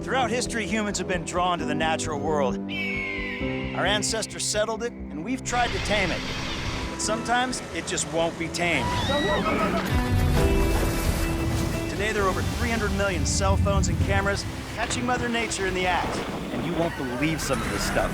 Throughout history, humans have been drawn to the natural world. Our ancestors settled it, and we've tried to tame it. But sometimes it just won't be tamed. Today, there are over 300 million cell phones and cameras catching Mother Nature in the act. And you won't believe some of this stuff.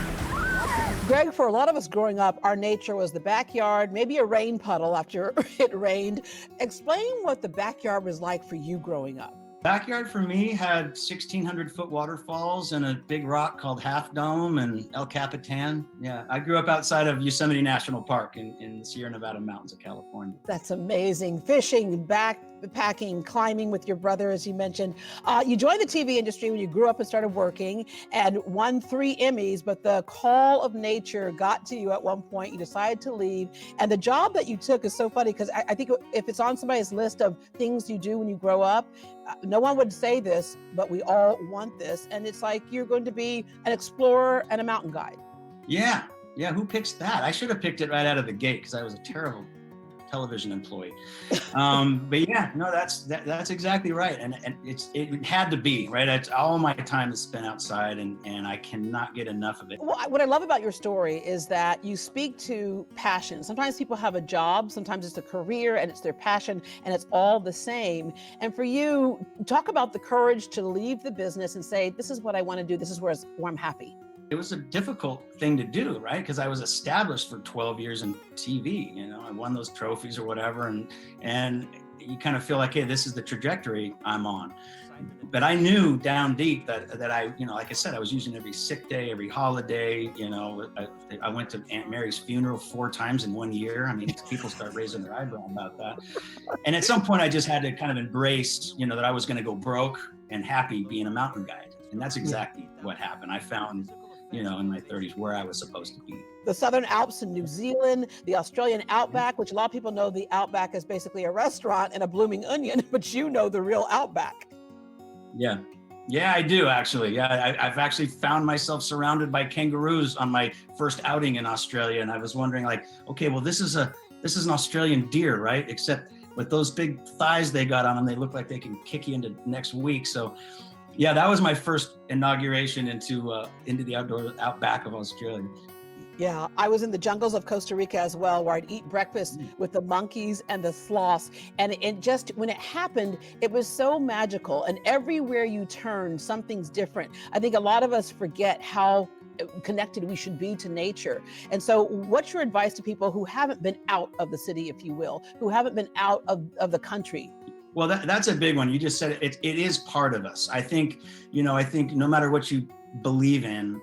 Greg, for a lot of us growing up, our nature was the backyard, maybe a rain puddle after it rained. Explain what the backyard was like for you growing up. Backyard for me had 1,600-foot waterfalls and a big rock called Half Dome and El Capitan. Yeah, I grew up outside of Yosemite National Park in the Sierra Nevada mountains of California. That's amazing. Fishing, backpacking, climbing with your brother, as you mentioned. You joined the TV industry when you grew up and started working and won 3 Emmys, but the call of nature got to you at one point. You decided to leave. And the job that you took is so funny because I think if it's on somebody's list of things you do when you grow up, no one would say this, but we all want this. And it's like you're going to be an explorer and a mountain guide. Yeah, who picks that? I should have picked it right out of the gate because I was a terrible television employee. But yeah, no, that's exactly right. And it had to be, right? It's all my time is spent outside and I cannot get enough of it. Well, what I love about your story is that you speak to passion. Sometimes people have a job, sometimes it's a career and it's their passion and it's all the same. And for you, talk about the courage to leave the business and say, this is what I want to do. This is where I'm happy. It was a difficult thing to do, right? Because I was established for 12 years in TV. You know, I won those trophies or whatever, and you kind of feel like, hey, this is the trajectory I'm on. But I knew down deep that I, you know, like I said, I was using every sick day, every holiday. You know, I went to Aunt Mary's funeral 4 times in 1 year. I mean, people start raising their eyebrow about that. And at some point, I just had to kind of embrace, you know, that I was going to go broke and happy being a mountain guide. And that's exactly what happened. I found, you know, in my 30s where I was supposed to be. The Southern Alps in New Zealand, the Australian Outback, which a lot of people know the Outback is basically a restaurant and a blooming onion, but you know the real Outback. Yeah, I do actually. Yeah, I've actually found myself surrounded by kangaroos on my first outing in Australia. And I was wondering like, okay, well, this is an Australian deer, right? Except with those big thighs they got on them, they look like they can kick you into next week. So yeah, that was my first inauguration into the outback of Australia. Yeah, I was in the jungles of Costa Rica as well, where I'd eat breakfast with the monkeys and the sloths. And it just, when it happened, it was so magical. And everywhere you turn, something's different. I think a lot of us forget how connected we should be to nature. And so what's your advice to people who haven't been out of the city, if you will, who haven't been out of the country? Well, that's a big one. You just said it is part of us. I think no matter what you believe in,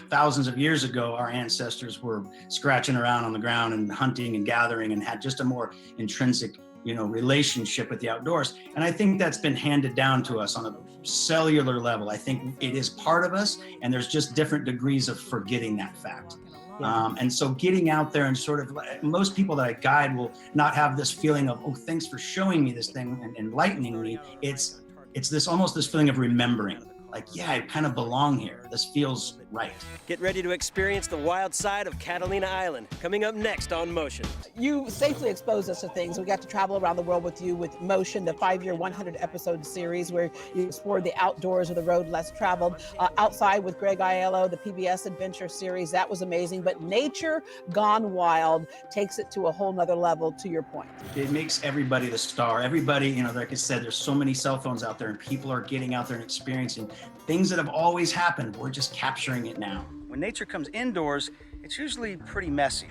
thousands of years ago, our ancestors were scratching around on the ground and hunting and gathering and had just a more intrinsic, you know, relationship with the outdoors. And I think that's been handed down to us on a cellular level. I think it is part of us, and there's just different degrees of forgetting that fact. And so getting out there and sort of, most people that I guide will not have this feeling of, oh, thanks for showing me this thing and enlightening me. It's this almost this feeling of remembering. Like, yeah, I kind of belong here. This feels right. Get ready to experience the wild side of Catalina Island, coming up next on Motion. You safely exposed us to things. We got to travel around the world with you with Motion, the 5-year, 100-episode series where you explored the outdoors or the road less traveled. Outside with Greg Aiello, the PBS Adventure series, that was amazing. But Nature Gone Wild takes it to a whole nother level, to your point. It makes everybody the star. Everybody, you know, like I said, there's so many cell phones out there and people are getting out there and experiencing things that have always happened. We're just capturing it now. When nature comes indoors, it's usually pretty messy,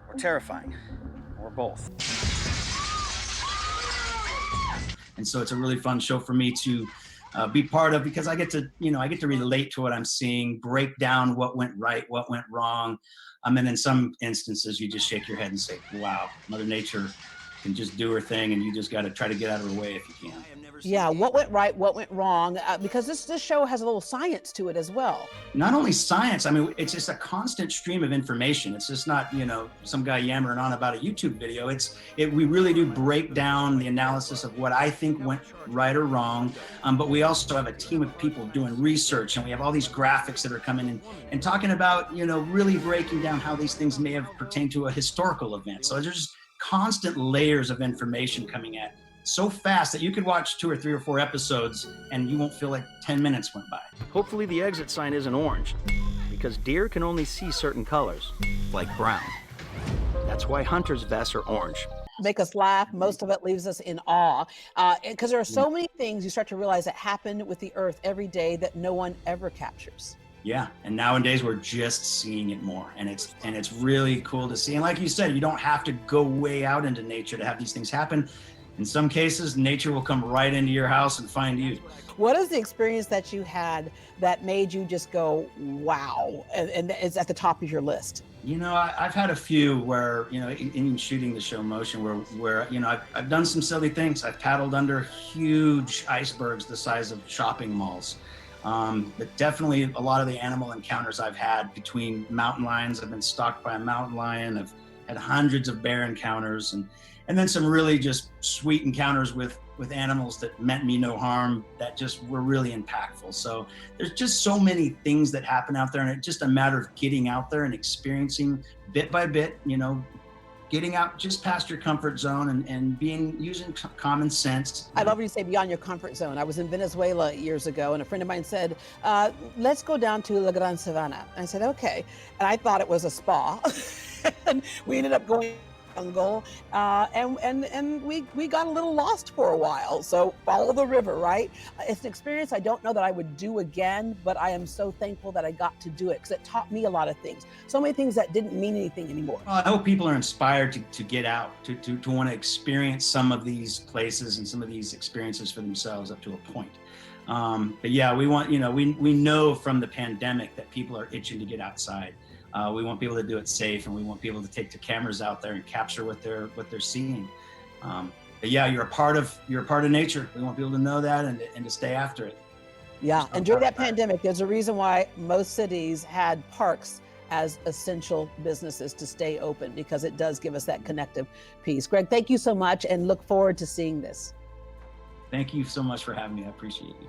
or terrifying, or both. And so it's a really fun show for me to be part of, because I get to relate to what I'm seeing, break down what went right, what went wrong. And in some instances, you just shake your head and say, wow, Mother Nature can just do her thing, and you just got to try to get out of her way if you can. Yeah, what went right, what went wrong, because this show has a little science to it as well. Not only science, I mean, it's just a constant stream of information. It's just not, you know, some guy yammering on about a YouTube video. We really do break down the analysis of what I think went right or wrong, but we also have a team of people doing research, and we have all these graphics that are coming in and talking about, you know, really breaking down how these things may have pertained to a historical event. So there's just constant layers of information coming at so fast that you could watch 2 or 3 or 4 episodes and you won't feel like 10 minutes went by. Hopefully the exit sign isn't orange, because deer can only see certain colors, like brown. That's why hunters' vests are orange. Make us laugh. Most of it leaves us in awe, because there are so many things you start to realize that happen with the earth every day that no one ever captures. Yeah, and nowadays we're just seeing it more, and it's really cool to see. And like you said, you don't have to go way out into nature to have these things happen. In some cases, nature will come right into your house and find you. What is the experience that you had that made you just go, wow, and is at the top of your list? You know, I've had a few where, you know, in shooting the show Motion, where you know, I've done some silly things. I've paddled under huge icebergs the size of shopping malls. But definitely a lot of the animal encounters I've had between mountain lions. I've been stalked by a mountain lion. I've had hundreds of bear encounters, and then some really just sweet encounters with animals that meant me no harm, that just were really impactful. So there's just so many things that happen out there, and it's just a matter of getting out there and experiencing bit by bit, you know, getting out just past your comfort zone and using common sense. I love when you say beyond your comfort zone. I was in Venezuela years ago, and a friend of mine said, let's go down to La Gran Sabana. I said, okay. And I thought it was a spa. And we ended up going jungle, and we got a little lost for a while. So follow the river, right? It's an experience I don't know that I would do again, but I am so thankful that I got to do it, because it taught me a lot of things. So many things that didn't mean anything anymore. Well, I hope people are inspired to get out, to want to experience some of these places and some of these experiences for themselves up to a point. But yeah, we want, you know, we know from the pandemic that people are itching to get outside. We want people to do it safe, and we want people to take the cameras out there and capture what they're seeing. But yeah, you're a part of nature. We want people to know that and to stay after it. Yeah, and during that pandemic, there's a reason why most cities had parks as essential businesses to stay open, because it does give us that connective piece. Greg, thank you so much, and look forward to seeing this. Thank you so much for having me. I appreciate you.